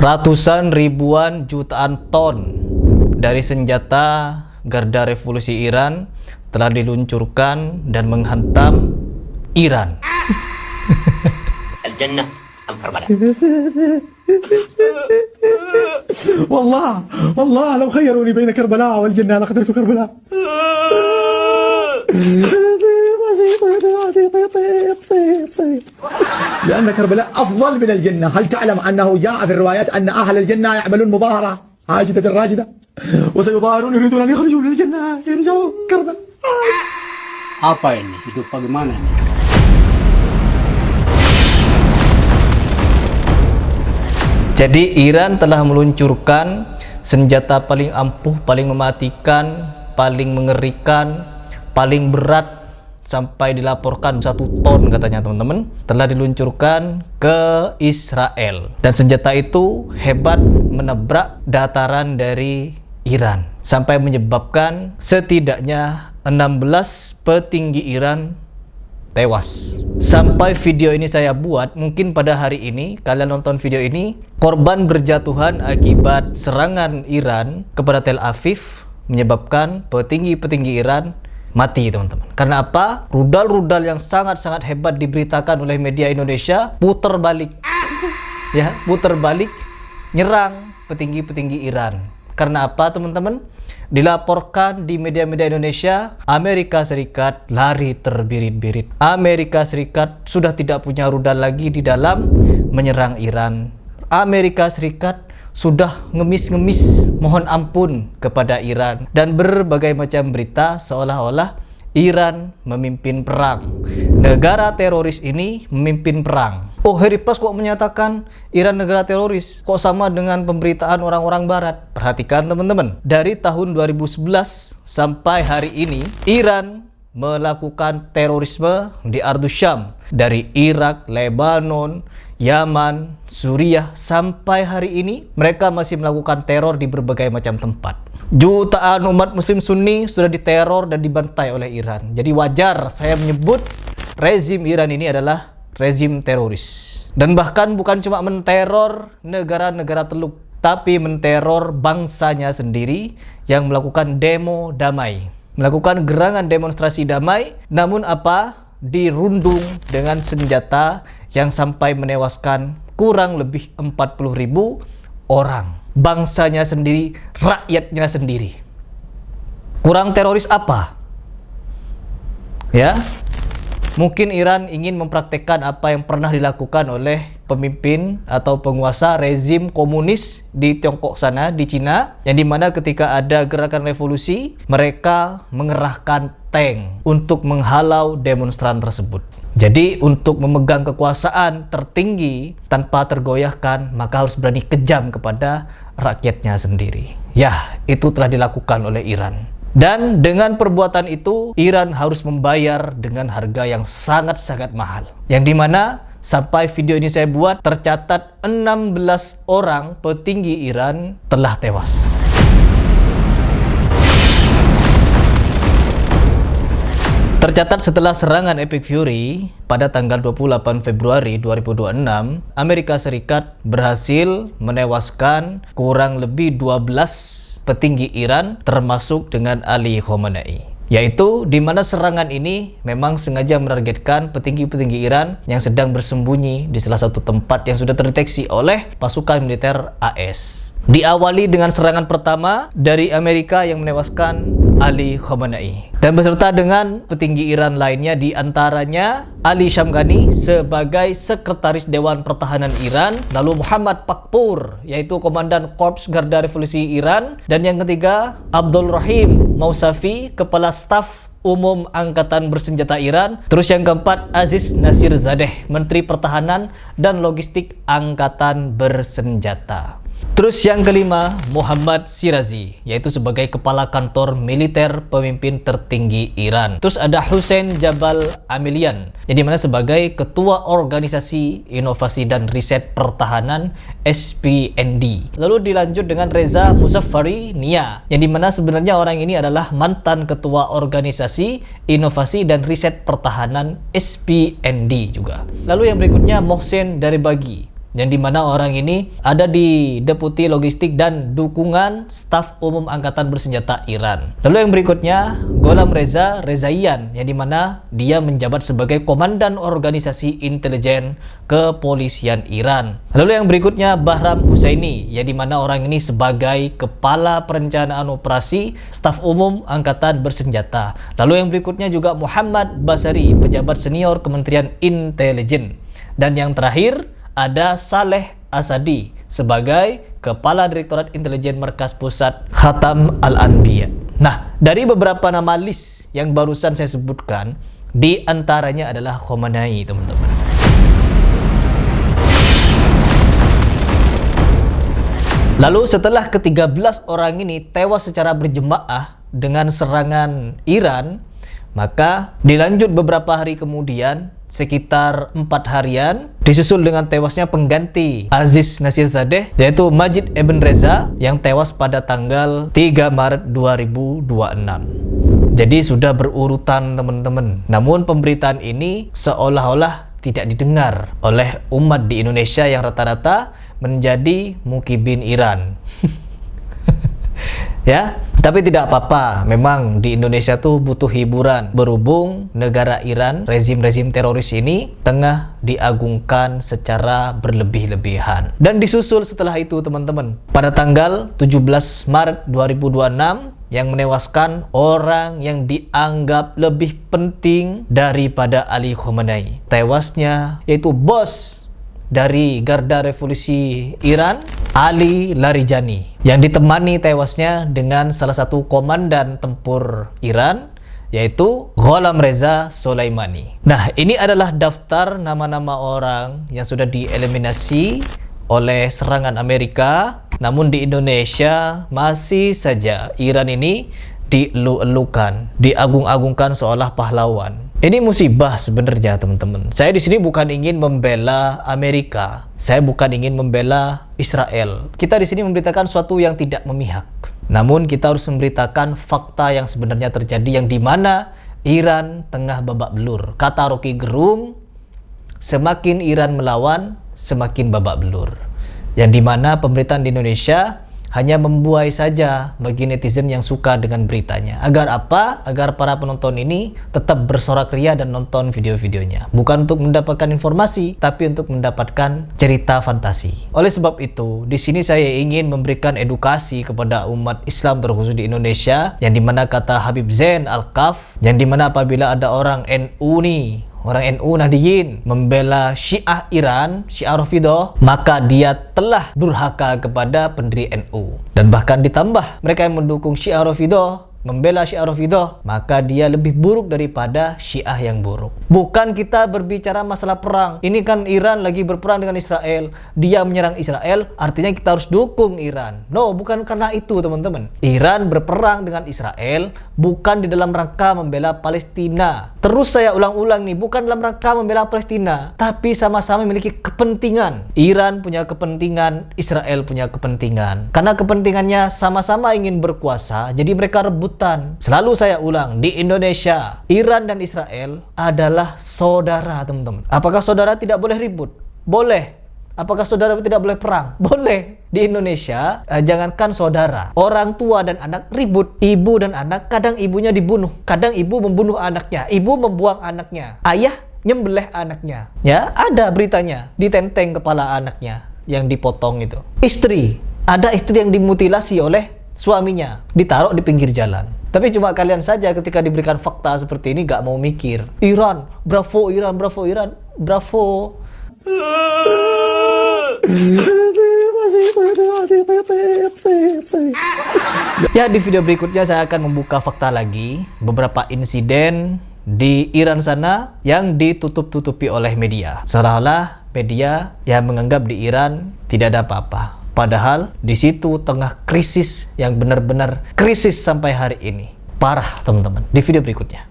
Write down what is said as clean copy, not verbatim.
Ratusan ribuan jutaan ton dari senjata Garda Revolusi Iran telah diluncurkan dan menghantam Iran. Al-Jannah am Karbala. والله لو خيروني بين كربلاء والجنة لقدرت كربلاء. لأن كربلاء أفضل من الجنة. هل تعلم أنه جاء في الروايات أن أهل الجنة يعملون مظاهرة عاجدة راجدة وسيظاهرون يريدون أن يخرجوا من الجنة يرجعوا كربلاء. Apa ini? Hidup bagaimana ini? Jadi Iran telah meluncurkan senjata paling ampuh, paling mematikan, paling mengerikan, paling berat, sampai dilaporkan 1 ton katanya teman-teman, telah diluncurkan ke Israel. Dan senjata itu hebat menabrak dataran dari Iran sampai menyebabkan setidaknya 16 petinggi Iran tewas. Sampai video ini saya buat, mungkin pada hari ini kalian nonton video ini, korban berjatuhan akibat serangan Iran kepada Tel Aviv menyebabkan petinggi-petinggi Iran mati teman-teman. Karena apa? Rudal-rudal yang sangat-sangat hebat diberitakan oleh media Indonesia putar balik. Ya, putar balik nyerang petinggi-petinggi Iran. Karena apa teman-teman? Dilaporkan di media-media Indonesia, Amerika Serikat lari terbirit-birit. Amerika Serikat sudah tidak punya rudal lagi di dalam menyerang Iran. Amerika Serikat sudah ngemis-ngemis mohon ampun kepada Iran. Dan berbagai macam berita seolah-olah Iran memimpin perang. Negara teroris ini memimpin perang. Oh, Harry Plus kok menyatakan Iran negara teroris? Kok sama dengan pemberitaan orang-orang barat? Perhatikan teman-teman, dari tahun 2011 sampai hari ini Iran melakukan terorisme di Ardus Syam. Dari Irak, Lebanon, Yaman, Suriah, sampai hari ini mereka masih melakukan teror di berbagai macam tempat. Jutaan umat muslim Sunni sudah diteror dan dibantai oleh Iran. Jadi wajar saya menyebut rezim Iran ini adalah rezim teroris. Dan bahkan bukan cuma menteror negara-negara teluk, tapi menteror bangsanya sendiri yang melakukan demo damai, melakukan gerangan demonstrasi damai, namun apa? Dirundung dengan senjata yang sampai menewaskan kurang lebih 40.000 orang. Bangsanya sendiri, rakyatnya sendiri. Kurang teroris apa? Ya, mungkin Iran ingin mempraktekkan apa yang pernah dilakukan oleh pemimpin atau penguasa rezim komunis di Tiongkok sana, di Cina, yang dimana ketika ada gerakan revolusi, mereka mengerahkan tank untuk menghalau demonstran tersebut. Jadi untuk memegang kekuasaan tertinggi tanpa tergoyahkan, maka harus berani kejam kepada rakyatnya sendiri. Ya, itu telah dilakukan oleh Iran. Dan dengan perbuatan itu, Iran harus membayar dengan harga yang sangat-sangat mahal. Yang dimana sampai video ini saya buat, tercatat 16 orang petinggi Iran telah tewas. Tercatat setelah serangan Epic Fury pada tanggal 28 Februari 2026, Amerika Serikat berhasil menewaskan kurang lebih 12 petinggi Iran termasuk dengan Ali Khamenei. Yaitu di mana serangan ini memang sengaja menargetkan petinggi-petinggi Iran yang sedang bersembunyi di salah satu tempat yang sudah terdeteksi oleh pasukan militer AS. Diawali dengan serangan pertama dari Amerika yang menewaskan Ali Khamenei dan beserta dengan petinggi Iran lainnya, di antaranya Ali Shamkhani sebagai Sekretaris Dewan Pertahanan Iran, lalu Muhammad Pakpur yaitu Komandan Korps Garda Revolusi Iran, dan yang ketiga Abdul Rahim Mausavi, Kepala Staf Umum Angkatan Bersenjata Iran. Terus yang keempat Aziz Nasir Zadeh, Menteri Pertahanan dan Logistik Angkatan Bersenjata. Terus yang kelima Muhammad Shirazi, yaitu sebagai Kepala Kantor Militer Pemimpin Tertinggi Iran. Terus ada Hussein Jabal Amilian, yang dimana sebagai Ketua Organisasi Inovasi dan Riset Pertahanan SPND. Lalu dilanjut dengan Reza Muzaffari Nia, yang dimana sebenarnya orang ini adalah mantan Ketua Organisasi Inovasi dan Riset Pertahanan SPND juga. Lalu yang berikutnya Mohsen Darebagi, yang dimana orang ini ada di Deputi Logistik dan Dukungan Staf Umum Angkatan Bersenjata Iran. Lalu yang berikutnya, Gholam Reza Rezaian, yang dimana dia menjabat sebagai Komandan Organisasi Intelijen Kepolisian Iran. Lalu yang berikutnya, Bahram Husaini, yang dimana orang ini sebagai Kepala Perencanaan Operasi Staf Umum Angkatan Bersenjata. Lalu yang berikutnya juga Muhammad Basari, pejabat senior Kementerian Intelijen. Dan yang terakhir ada Saleh Asadi sebagai Kepala Direktorat Intelijen Markas Pusat Khatam Al-Anbiya. Nah, dari beberapa nama list yang barusan saya sebutkan, di antaranya adalah Khomeini, teman-teman. Lalu setelah ke-13 orang ini tewas secara berjemaah dengan serangan Iran, maka dilanjut beberapa hari kemudian, sekitar 4 harian, disusul dengan tewasnya pengganti Aziz Nasirzadeh, yaitu Majid Ebn Reza, yang tewas pada tanggal 3 Maret 2026. Jadi sudah berurutan, teman-teman. Namun pemberitaan ini seolah-olah tidak didengar oleh umat di Indonesia yang rata-rata menjadi mukibin Iran. Ya, tapi tidak apa-apa. Memang di Indonesia tuh butuh hiburan. Berhubung negara Iran, rezim-rezim teroris ini tengah diagungkan secara berlebih-lebihan. Dan disusul setelah itu, teman-teman, pada tanggal 17 Maret 2026 yang menewaskan orang yang dianggap lebih penting daripada Ali Khomeini. Tewasnya yaitu bos dari Garda Revolusi Iran, Ali Larijani, yang ditemani tewasnya dengan salah satu komandan tempur Iran, yaitu Gholam Reza Soleimani. Nah, ini adalah daftar nama-nama orang yang sudah dieliminasi oleh serangan Amerika. Namun di Indonesia masih saja Iran ini dielu-elukan, diagung-agungkan seolah pahlawan. Ini musibah sebenarnya, teman-teman. Saya di sini bukan ingin membela Amerika, saya bukan ingin membela Israel. Kita di sini memberitakan sesuatu yang tidak memihak. Namun kita harus memberitakan fakta yang sebenarnya terjadi, yang dimana Iran tengah babak belur. Kata Rocky Gerung, semakin Iran melawan, semakin babak belur. Yang dimana pemberitaan di Indonesia hanya membuai saja bagi netizen yang suka dengan beritanya. Agar apa? Agar para penonton ini tetap bersorak ria dan nonton video-videonya. Bukan untuk mendapatkan informasi, tapi untuk mendapatkan cerita fantasi. Oleh sebab itu, di sini saya ingin memberikan edukasi kepada umat Islam terkhusus di Indonesia, yang dimana kata Habib Zain Al-Kaf, yang dimana apabila ada orang NU nih, orang NU Nahdiyin membela Syiah Iran, Syiah Rafidhah, maka dia telah durhaka kepada pendiri NU. Dan bahkan ditambah, mereka yang mendukung Syiah Rafidhah, membela Syiah Rafidhah, maka dia lebih buruk daripada Syiah yang buruk. Bukan kita berbicara masalah perang. Ini kan Iran lagi berperang dengan Israel, dia menyerang Israel, artinya kita harus dukung Iran. No, bukan karena itu, teman-teman. Iran berperang dengan Israel bukan di dalam rangka membela Palestina. Terus saya ulang-ulang nih, bukan dalam rangka membela Palestina, tapi sama-sama memiliki kepentingan. Iran punya kepentingan, Israel punya kepentingan. Karena kepentingannya sama-sama ingin berkuasa, jadi mereka rebut. Selalu saya ulang, di Indonesia, Iran dan Israel adalah saudara, teman-teman. Apakah saudara tidak boleh ribut? Boleh. Apakah saudara tidak boleh perang? Boleh. Di Indonesia, jangankan saudara, orang tua dan anak ribut. Ibu dan anak, kadang ibunya dibunuh, kadang ibu membunuh anaknya, ibu membuang anaknya, ayah nyembelih anaknya. Ya, ada beritanya, ditenteng kepala anaknya yang dipotong itu. Istri, ada istri yang dimutilasi oleh suaminya, ditaruh di pinggir jalan. Tapi cuma kalian saja ketika diberikan fakta seperti ini gak mau mikir. Iran, bravo Iran, bravo Iran, bravo. Ya, di video berikutnya saya akan membuka fakta lagi beberapa insiden di Iran sana yang ditutup-tutupi oleh media. Seolah-olah media yang menganggap di Iran tidak ada apa-apa. Padahal di situ tengah krisis yang benar-benar krisis sampai hari ini. Parah, teman-teman. Di video berikutnya.